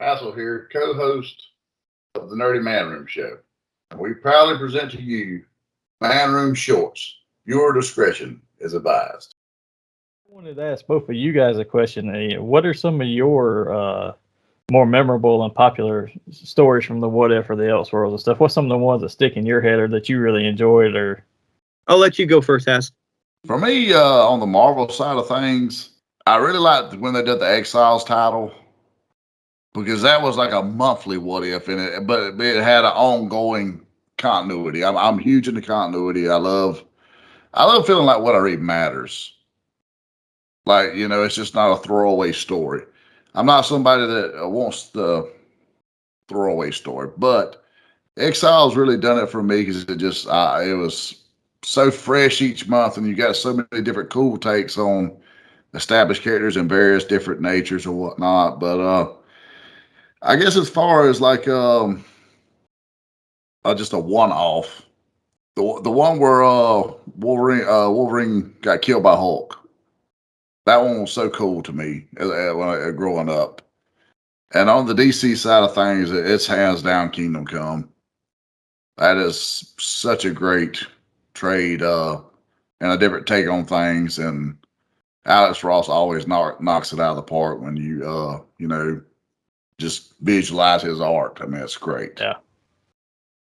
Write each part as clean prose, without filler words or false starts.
Hassel here, co-host of the Nerdy Man Room Show. And we proudly present to you Man Room Shorts. Your discretion is advised. I wanted to ask both of you guys a question. What are some of your more memorable and popular stories from the What If or the Elseworlds and stuff? What's some of the ones that stick in your head or that you really enjoyed? Or I'll let you go first, Hass. For me, on the Marvel side of things, I really liked when they did the Exiles title because that was like a monthly What If in it, but it had an ongoing continuity. I'm huge into continuity. I love feeling like what I read matters. Like, it's just not a throwaway story. I'm not somebody that wants the throwaway story, but Exile's really done it for me because it was so fresh each month, and you got so many different cool takes on established characters and various different natures or whatnot. But I guess as far as like just a one off, the one where Wolverine got killed by Hulk. That one was so cool to me growing up. And on the DC side of things, it's hands down Kingdom Come. That is such a great trade and a different take on things. And Alex Ross always knocks it out of the park when just visualize his art. I mean, it's great. yeah,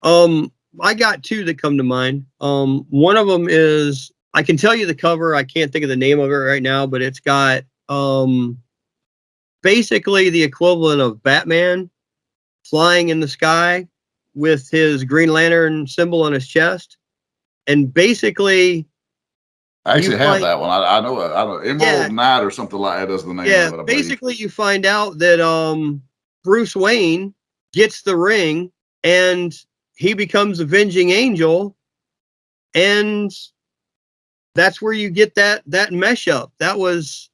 I got two that come to mind. One of them is, I can tell you the cover. I can't think of the name of it right now, but it's got basically the equivalent of Batman flying in the sky with his Green Lantern symbol on his chest. And basically, I actually have that one. I know it. I don't Emerald Knight or something like that is the name of it. Basically, you find out that Bruce Wayne gets the ring and he becomes Avenging Angel, and that's where you get that mesh up. That was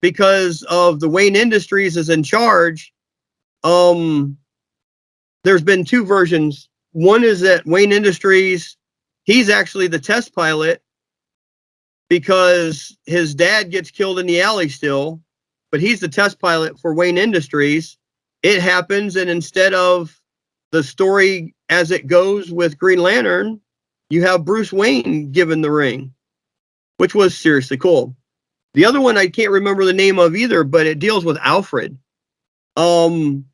because of the Wayne Industries is in charge. There's been two versions. One is that Wayne Industries, he's actually the test pilot because his dad gets killed in the alley still, but he's the test pilot for Wayne Industries. It happens, and instead of the story as it goes with Green Lantern, you have Bruce Wayne given the ring, which was seriously cool. The other one I can't remember the name of either, but it deals with Alfred. Do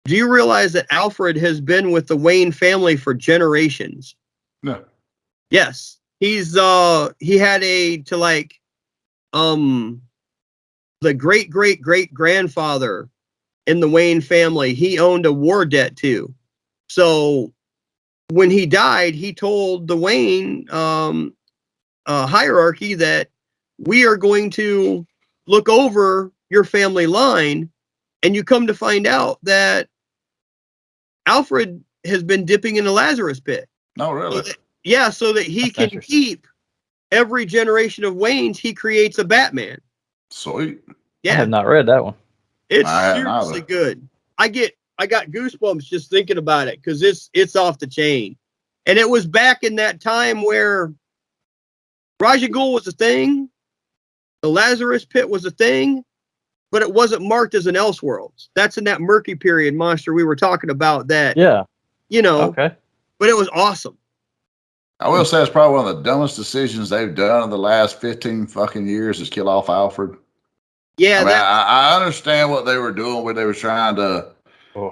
you realize that Alfred has been with the Wayne family for generations? No. Yes. He had the great grandfather in the Wayne family, he owned a war debt too. So when he died, he told the Wayne hierarchy that we are going to look over your family line, and you come to find out that Alfred has been dipping in the Lazarus pit. No, really? So that he can keep every generation of Waynes, he creates a Batman. Sweet. Yeah. I have not read that one. It's seriously good. I got goosebumps just thinking about it because it's off the chain. And it was back in that time where Raja Ghul was a thing, the Lazarus pit was a thing, but it wasn't marked as an Elseworlds. That's in that murky period, Monster, we were talking about that. Yeah. Okay. But it was awesome. I will say it's probably one of the dumbest decisions they've done in the last 15 fucking years is kill off Alfred. Yeah. I understand what they were doing when they were trying to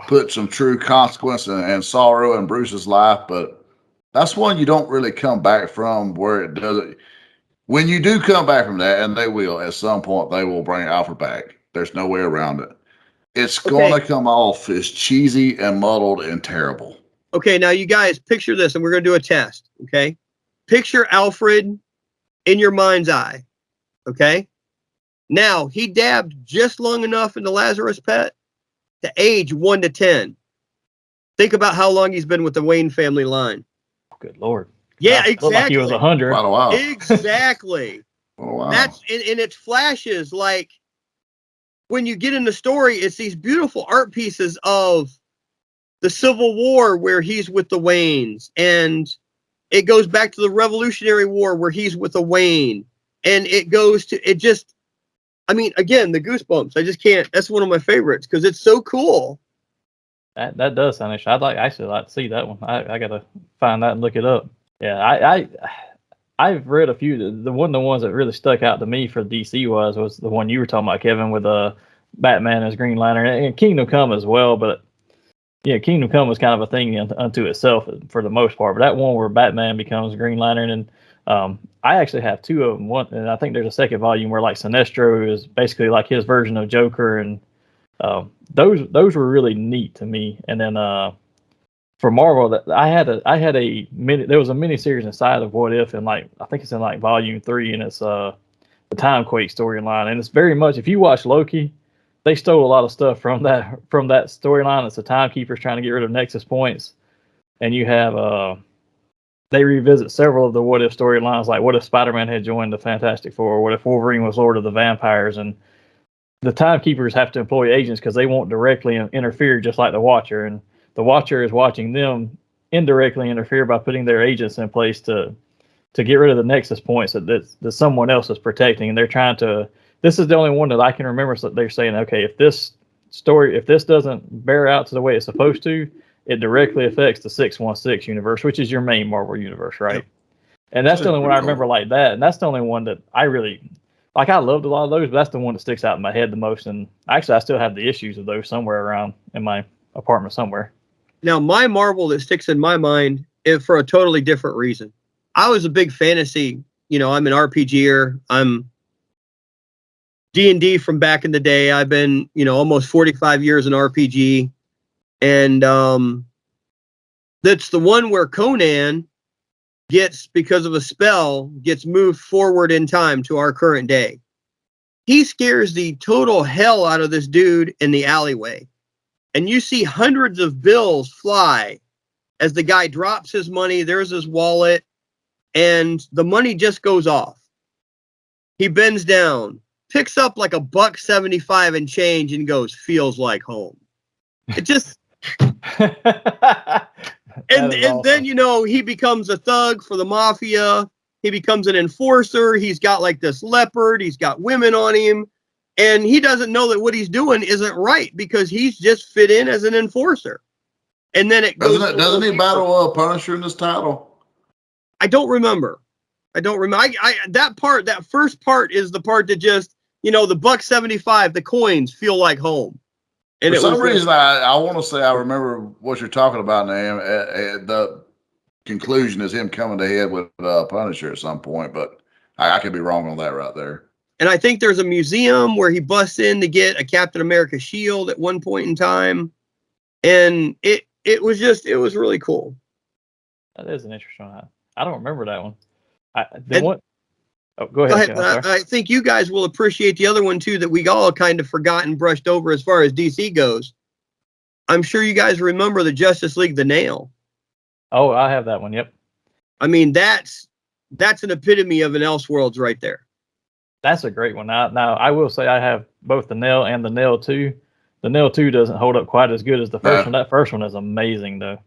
put some true consequence and sorrow in Bruce's life, but that's one you don't really come back from where it doesn't. When you do come back from that, and they will, at some point, they will bring Alfred back. There's no way around it. It's going to come off as cheesy and muddled and terrible. Okay, now you guys picture this, and we're going to do a test, okay? Picture Alfred in your mind's eye, okay? Now, he dabbed just long enough in the Lazarus pit to age 1 to 10. Think about how long he's been with the Wayne family line. Good Lord. Yeah, exactly. Like he was 100. Quite a while. Exactly. Oh, wow. That's and it flashes like when you get in the story, it's these beautiful art pieces of the Civil War where he's with the Waynes, and it goes back to the Revolutionary War where he's with the Wayne, and it goes to again, the goosebumps. I just can't. That's one of my favorites because it's so cool. That does sound interesting. I'd like to see that one. I gotta find that and look it up. Yeah, I've read a few. The ones that really stuck out to me for DC was the one you were talking about, Kevin, with Batman as Green Lantern, and Kingdom Come as well. But yeah, Kingdom Come was kind of a thing unto itself for the most part. But that one where Batman becomes Green Lantern, and I actually have two of them. One, and I think there's a second volume where like Sinestro is basically like his version of Joker, and those were really neat to me. And then for Marvel, that there was a mini series inside of What If, and like I think it's in like volume 3, and it's the Timequake storyline, and it's very much, if you watch Loki, they stole a lot of stuff from that storyline. It's the Timekeepers trying to get rid of Nexus points, and you have they revisit several of the What If storylines, like what if Spider-Man had joined the Fantastic Four, what if Wolverine was Lord of the Vampires, and the Timekeepers have to employ agents because they won't directly interfere, just like the Watcher, and the Watcher is watching them indirectly interfere by putting their agents in place to get rid of the Nexus points that someone else is protecting, and they're trying to. This is the only one that I can remember. So they're saying, okay, if this doesn't bear out to the way it's supposed to, it directly affects the 616 universe, which is your main Marvel universe, right? Yep. And that's the only one I remember like that. And that's the only one that I really like. I loved a lot of those, but that's the one that sticks out in my head the most. And actually, I still have the issues of those somewhere around in my apartment somewhere. Now, my Marvel that sticks in my mind is for a totally different reason. I was a big fantasy, I'm an RPGer. I'm D&D from back in the day. I've been, almost 45 years in RPG. And that's the one where Conan because of a spell, gets moved forward in time to our current day. He scares the total hell out of this dude in the alleyway. And you see hundreds of bills fly as the guy drops his money. There's his wallet, and the money just goes off. He bends down, picks up like $1.75 and change, and goes, "Feels like home." It just and awesome. Then he becomes a thug for the mafia. He becomes an enforcer. He's got like this leopard. He's got women on him. And he doesn't know that what he's doing isn't right because he's just fit in as an enforcer. And then it goes. Doesn't he battle Punisher in this title? I don't remember. That first part is the part that just, the $1.75, the coins feel like home. And for some reason, I want to say I remember what you're talking about, Nam. The conclusion is him coming to head with Punisher at some point, but I could be wrong on that right there. And I think there's a museum where he busts in to get a Captain America shield at one point in time. And it was really cool. That is an interesting one. I don't remember that one. Go ahead. I think you guys will appreciate the other one too that we all kind of forgot and brushed over as far as DC goes. I'm sure you guys remember the Justice League, The Nail. Oh, I have that one. Yep. I mean, that's an epitome of an Elseworlds right there. That's a great one. Now, I will say I have both the Nail and the Nail 2. The Nail 2 doesn't hold up quite as good as the first one. That first one is amazing, though.